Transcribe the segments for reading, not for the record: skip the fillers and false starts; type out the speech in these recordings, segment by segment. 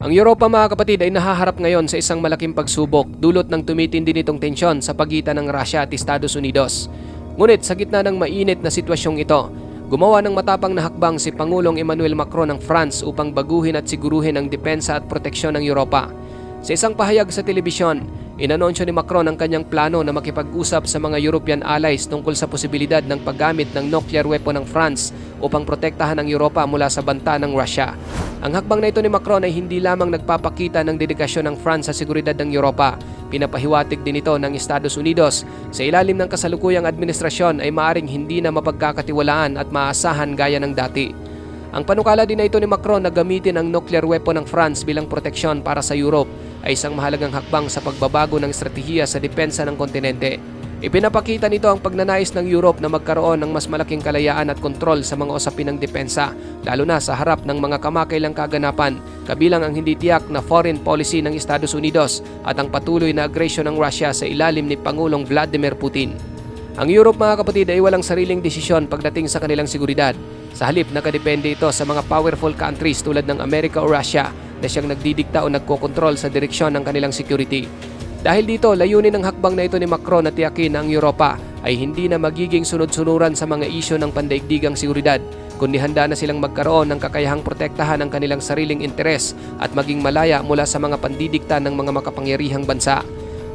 Ang Europa mga kapatid ay nahaharap ngayon sa isang malaking pagsubok dulot ng tumitindi nitong tensyon sa pagitan ng Russia at Estados Unidos. Ngunit sa gitna ng mainit na sitwasyong ito, gumawa ng matapang na hakbang si Pangulong Emmanuel Macron ng France upang baguhin at siguruhin ang depensa at proteksyon ng Europa. Sa isang pahayag sa telebisyon, inanunsyo ni Macron ang kanyang plano na makipag-usap sa mga European allies tungkol sa posibilidad ng paggamit ng nuclear weapon ng France upang protektahan ang Europa mula sa banta ng Russia. Ang hakbang na ito ni Macron ay hindi lamang nagpapakita ng dedikasyon ng France sa seguridad ng Europa. Pinapahiwatig din ito ng Estados Unidos. Sa ilalim ng kasalukuyang administrasyon ay maaring hindi na mapagkakatiwalaan at maasahan gaya ng dati. Ang panukala din na ito ni Macron na gamitin ang nuclear weapon ng France bilang proteksyon para sa Europe ay isang mahalagang hakbang sa pagbabago ng estratehiya sa depensa ng kontinente. Ipinapakita nito ang pagnanais ng Europe na magkaroon ng mas malaking kalayaan at kontrol sa mga usapin ng depensa, lalo na sa harap ng mga kamakailang kaganapan, kabilang ang hindi tiyak na foreign policy ng Estados Unidos at ang patuloy na agresyon ng Russia sa ilalim ni Pangulong Vladimir Putin. Ang Europe mga kapatid ay walang sariling desisyon pagdating sa kanilang seguridad. Sa halip, nakadepende ito sa mga powerful countries tulad ng Amerika o Russia na siyang nagdidikta o nagkokontrol sa direksyon ng kanilang security. Dahil dito, layunin ng hakbang na ito ni Macron na tiyakin na ang Europa ay hindi na magiging sunod-sunuran sa mga isyu ng pandaigdigang seguridad, kundi handa na silang magkaroon ng kakayahang protektahan ang kanilang sariling interes at maging malaya mula sa mga pandidikta ng mga makapangyarihang bansa.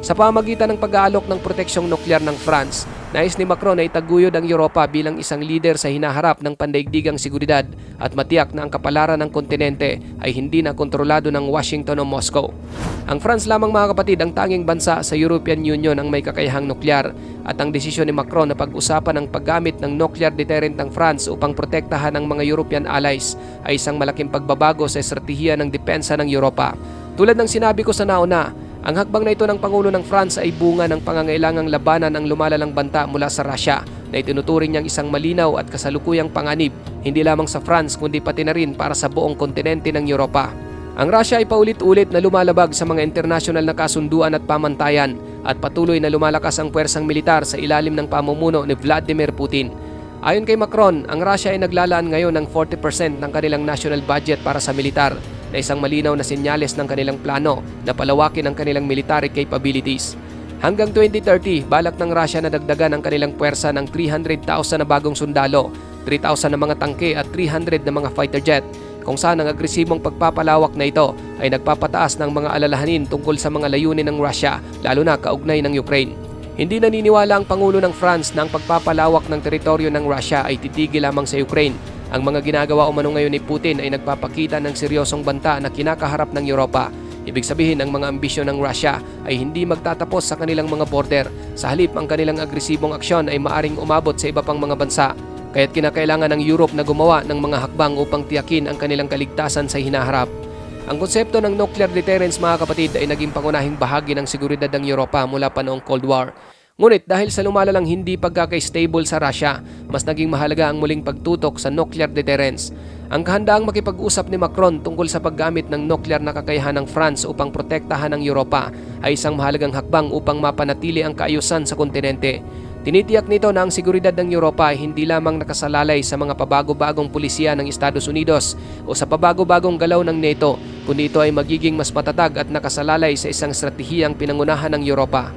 Sa pamagitan ng pag-aalok ng proteksyong nuklear ng France, nais ni Macron na itaguyod ang Europa bilang isang leader sa hinaharap ng pandaigdigang seguridad at matiyak na ang kapalaran ng kontinente ay hindi na kontrolado ng Washington o Moscow. Ang France lamang mga kapatid ang tanging bansa sa European Union ang may kakayahang nuklear at ang desisyon ni Macron na pag-usapan ang paggamit ng nuclear deterrent ng France upang protektahan ang mga European allies ay isang malaking pagbabago sa estratehiya ng depensa ng Europa. Tulad ng sinabi ko sa nauna, ang hakbang na ito ng Pangulo ng France ay bunga ng pangangailangang labanan ang lumalalang banta mula sa Russia na itinuturing niyang isang malinaw at kasalukuyang panganib hindi lamang sa France kundi pati na rin para sa buong kontinente ng Europa. Ang Russia ay paulit-ulit na lumalabag sa mga internasyonal na kasunduan at pamantayan at patuloy na lumalakas ang puwersang militar sa ilalim ng pamumuno ni Vladimir Putin. Ayon kay Macron, ang Russia ay naglalaan ngayon ng 40% ng kanilang national budget para sa militar, na isang malinaw na senyales ng kanilang plano na palawakin ang kanilang military capabilities. Hanggang 2030, balak ng Russia na dagdagan ang kanilang puwersa ng 300,000 na bagong sundalo, 3,000 na mga tangke at 300 na mga fighter jet, kung saan ang agresibong pagpapalawak na ito ay nagpapataas ng mga alalahanin tungkol sa mga layunin ng Russia, lalo na kaugnay ng Ukraine. Hindi naniniwala ang Pangulo ng France na ang pagpapalawak ng teritoryo ng Russia ay titigil lamang sa Ukraine. Ang mga ginagawa umano ngayon ni Putin ay nagpapakita ng seryosong banta na kinakaharap ng Europa. Ibig sabihin, ang mga ambisyon ng Russia ay hindi magtatapos sa kanilang mga border. Sa halip, ang kanilang agresibong aksyon ay maaring umabot sa iba pang mga bansa. Kaya't kinakailangan ng Europe na gumawa ng mga hakbang upang tiyakin ang kanilang kaligtasan sa hinaharap. Ang konsepto ng nuclear deterrence mga kapatid ay naging pangunahing bahagi ng seguridad ng Europa mula pa noong Cold War. Ngunit dahil sa lumalalang hindi pagkaka-stable sa Russia, mas naging mahalaga ang muling pagtutok sa nuclear deterrence. Ang kahandaang makipag-usap ni Macron tungkol sa paggamit ng nuclear na kakayahan ng France upang protektahan ang Europa ay isang mahalagang hakbang upang mapanatili ang kaayusan sa kontinente. Tinitiyak nito na ang seguridad ng Europa ay hindi lamang nakasalalay sa mga pabago-bagong pulisya ng Estados Unidos o sa pabago-bagong galaw ng NATO, kundi ito ay magiging mas matatag at nakasalalay sa isang estratehiyang pinangunahan ng Europa.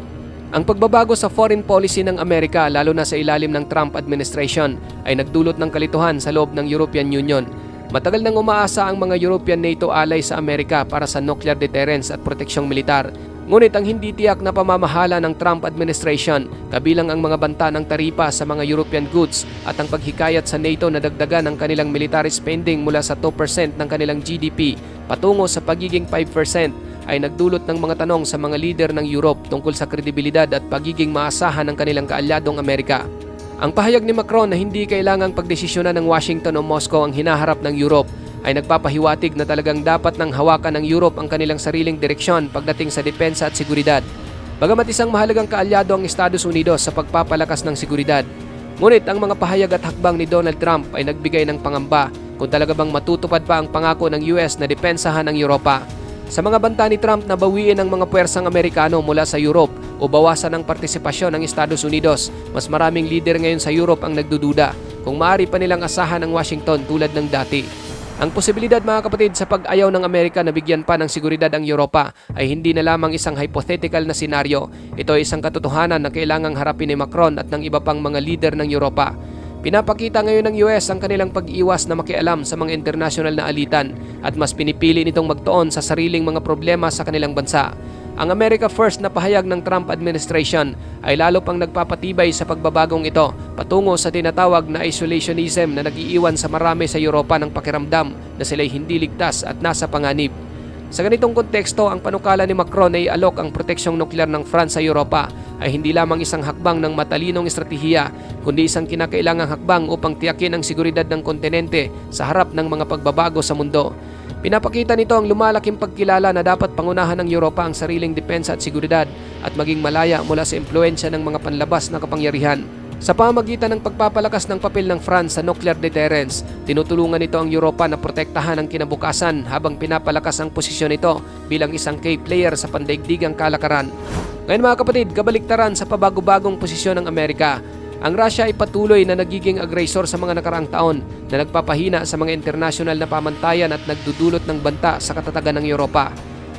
Ang pagbabago sa foreign policy ng Amerika, lalo na sa ilalim ng Trump administration, ay nagdulot ng kalituhan sa loob ng European Union. Matagal nang umaasa ang mga European NATO allies sa Amerika para sa nuclear deterrence at proteksyong militar. Ngunit ang hindi tiyak na pamamahala ng Trump administration, kabilang ang mga banta ng taripa sa mga European goods at ang paghikayat sa NATO na dagdagan ang kanilang military spending mula sa 2% ng kanilang GDP patungo sa pagiging 5%, ay nagdulot ng mga tanong sa mga lider ng Europe tungkol sa kredibilidad at pagiging maasahan ng kanilang kaalyadong Amerika. Ang pahayag ni Macron na hindi kailangang pagdesisyonan ng Washington o Moscow ang hinaharap ng Europe ay nagpapahiwatig na talagang dapat nang hawakan ng Europe ang kanilang sariling direksyon pagdating sa depensa at seguridad. Bagamat isang mahalagang kaalyado ang Estados Unidos sa pagpapalakas ng seguridad, ngunit ang mga pahayag at hakbang ni Donald Trump ay nagbigay ng pangamba kung talaga bang matutupad pa ang pangako ng US na depensahan ang Europa. Sa mga banta ni Trump na bawiin ang mga puwersang Amerikano mula sa Europe o bawasan ang partisipasyon ng Estados Unidos, mas maraming lider ngayon sa Europe ang nagdududa kung maaari pa nilang asahan ang Washington tulad ng dati. Ang posibilidad mga kapatid sa pag-ayaw ng Amerika na bigyan pa ng seguridad ang Europa ay hindi na lamang isang hypothetical na senaryo. Ito ay isang katotohanan na kailangang harapin ni Macron at ng iba pang mga leader ng Europa. Pinapakita ngayon ng US ang kanilang pag-iwas na makialam sa mga internasyonal na alitan at mas pinipili nitong magtuon sa sariling mga problema sa kanilang bansa. Ang America First na pahayag ng Trump administration ay lalo pang nagpapatibay sa pagbabagong ito patungo sa tinatawag na isolationism na nag-iiwan sa marami sa Europa ng pakiramdam na sila'y hindi ligtas at nasa panganib. Sa ganitong konteksto, ang panukala ni Macron na ialok ang proteksyong nuklear ng France sa Europa ay hindi lamang isang hakbang ng matalinong estratehiya, kundi isang kinakailangang hakbang upang tiyakin ang seguridad ng kontinente sa harap ng mga pagbabago sa mundo. Pinapakita nito ang lumalaking pagkilala na dapat pangunahan ng Europa ang sariling depensa at seguridad at maging malaya mula sa impluensya ng mga panlabas na kapangyarihan. Sa pamamagitan ng pagpapalakas ng papel ng France sa nuclear deterrence, tinutulungan nito ang Europa na protektahan ang kinabukasan habang pinapalakas ang posisyon nito bilang isang key player sa pandaigdigang kalakaran. Ngayon mga kapatid, kabaliktaran sa pabago-bagong posisyon ng Amerika. Ang Russia ay patuloy na nagiging agresor sa mga nakaraang taon na nagpapahina sa mga internasyonal na pamantayan at nagdudulot ng banta sa katatagan ng Europa.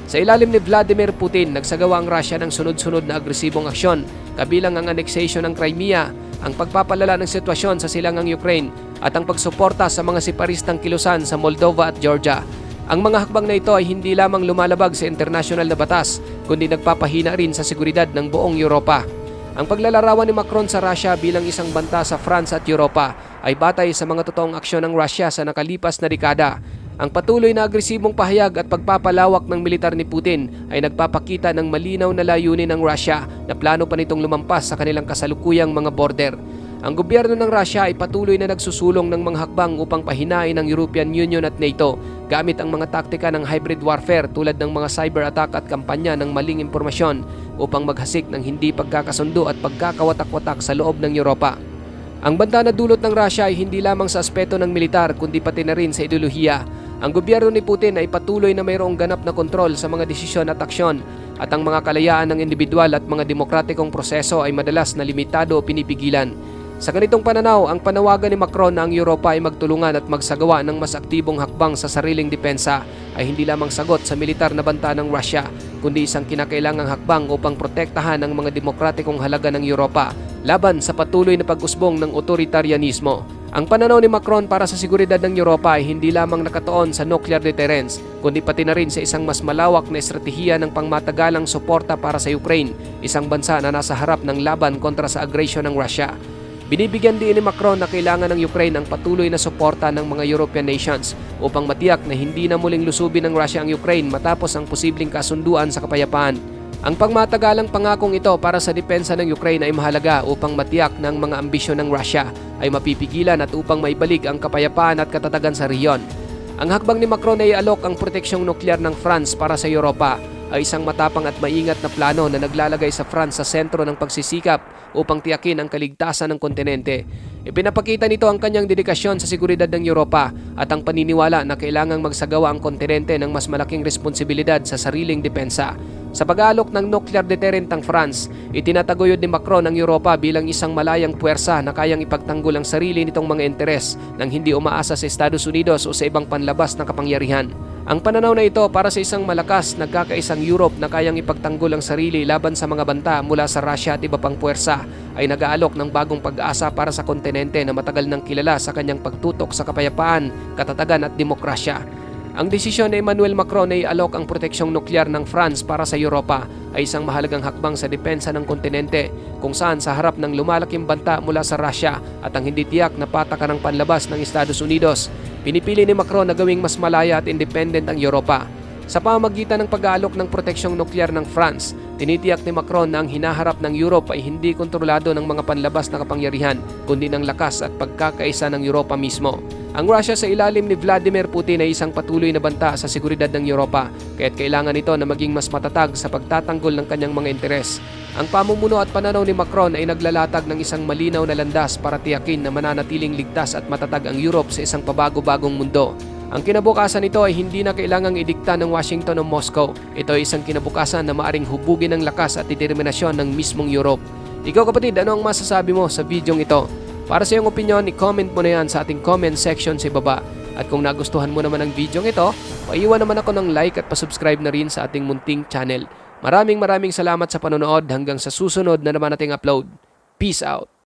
Sa ilalim ni Vladimir Putin, nagsagawa ang Russia ng sunod-sunod na agresibong aksyon, kabilang ang annexation ng Crimea, ang pagpapalala ng sitwasyon sa silangang Ukraine at ang pagsuporta sa mga separistang kilusan sa Moldova at Georgia. Ang mga hakbang na ito ay hindi lamang lumalabag sa internasyonal na batas, kundi nagpapahina rin sa seguridad ng buong Europa. Ang paglalarawan ni Macron sa Russia bilang isang banta sa France at Europa ay batay sa mga totoong aksyon ng Russia sa nakalipas na dekada. Ang patuloy na agresibong pahayag at pagpapalawak ng militar ni Putin ay nagpapakita ng malinaw na layunin ng Russia na plano pa nitong lumampas sa kanilang kasalukuyang mga border. Ang gobyerno ng Russia ay patuloy na nagsusulong ng mga hakbang upang pahinain ang European Union at NATO gamit ang mga taktika ng hybrid warfare tulad ng mga cyber attack at kampanya ng maling impormasyon upang maghasik ng hindi pagkakasundo at pagkakawatak-watak sa loob ng Europa. Ang banta na dulot ng Russia ay hindi lamang sa aspeto ng militar kundi pati na rin sa ideolohiya. Ang gobyerno ni Putin ay patuloy na mayroong ganap na kontrol sa mga desisyon at aksyon at ang mga kalayaan ng individual at mga demokratikong proseso ay madalas na limitado o pinipigilan. Sa ganitong pananaw, ang panawagan ni Macron na ang Europa ay magtulungan at magsagawa ng mas aktibong hakbang sa sariling depensa ay hindi lamang sagot sa militar na banta ng Russia, kundi isang kinakailangang hakbang upang protektahan ang mga demokratikong halaga ng Europa laban sa patuloy na pag-usbong ng otoritarianismo. Ang pananaw ni Macron para sa seguridad ng Europa ay hindi lamang nakatuon sa nuclear deterrence, kundi pati na rin sa isang mas malawak na estratehiya ng pangmatagalang suporta para sa Ukraine, isang bansa na nasa harap ng laban kontra sa agresyon ng Russia. Binibigyan din ni Macron na kailangan ng Ukraine ang patuloy na suporta ng mga European nations upang matiyak na hindi na muling lusubin ng Russia ang Ukraine matapos ang posibleng kasunduan sa kapayapaan. Ang pangmatagalang pangakong ito para sa depensa ng Ukraine ay mahalaga upang matiyak na ang mga ambisyon ng Russia ay mapipigilan at upang maibalik ang kapayapaan at katatagan sa riyon. Ang hakbang ni Macron ay ialok ang proteksyong nuklear ng France para sa Europa ay isang matapang at maingat na plano na naglalagay sa France sa sentro ng pagsisikap upang tiyakin ang kaligtasan ng kontinente. Ipinapakita nito ang kanyang dedikasyon sa seguridad ng Europa at ang paniniwala na kailangang magsagawa ang kontinente ng mas malaking responsibilidad sa sariling depensa. Sa pag-aalok ng nuclear deterrent ng France, itinataguyod ni Macron ang Europa bilang isang malayang puwersa na kayang ipagtanggol ang sarili nitong mga interes nang hindi umaasa sa Estados Unidos o sa ibang panlabas na kapangyarihan. Ang pananaw na ito para sa isang malakas, nagkakaisang Europe na kayang ipagtanggol ang sarili laban sa mga banta mula sa Russia at iba pang puwersa ay nag-aalok ng bagong pag-asa para sa kontinente na matagal nang kilala sa kanyang pagtutok sa kapayapaan, katatagan at demokrasya. Ang desisyon ni Emmanuel Macron na ialok ang proteksyong nuklear ng France para sa Europa ay isang mahalagang hakbang sa depensa ng kontinente kung saan sa harap ng lumalaking banta mula sa Russia at ang hindi tiyak na patakan ng panlabas ng Estados Unidos, pinipili ni Macron na gawing mas malaya at independent ang Europa. Sa pamamagitan ng pag-aalok ng proteksyong nuklear ng France, tinitiyak ni Macron na ang hinaharap ng Europe ay hindi kontrolado ng mga panlabas na kapangyarihan, kundi ng lakas at pagkakaisa ng Europa mismo. Ang Russia sa ilalim ni Vladimir Putin ay isang patuloy na banta sa seguridad ng Europa, kaya't kailangan nito na maging mas matatag sa pagtatanggol ng kanyang mga interes. Ang pamumuno at pananaw ni Macron ay naglalatag ng isang malinaw na landas para tiyakin na mananatiling ligtas at matatag ang Europe sa isang pabago-bagong mundo. Ang kinabukasan nito ay hindi na kailangang idikta ng Washington o Moscow. Ito ay isang kinabukasan na maaring hubugin ng lakas at determinasyon ng mismong Europe. Ikaw kapatid, ano ang masasabi mo sa videong ito? Para sa iyong opinion, i-comment mo na yan sa ating comment section sa ibaba. At kung nagustuhan mo naman ang video ito, paiwan naman ako ng like at pasubscribe na rin sa ating munting channel. Maraming salamat sa panonood hanggang sa susunod na naman nating upload. Peace out!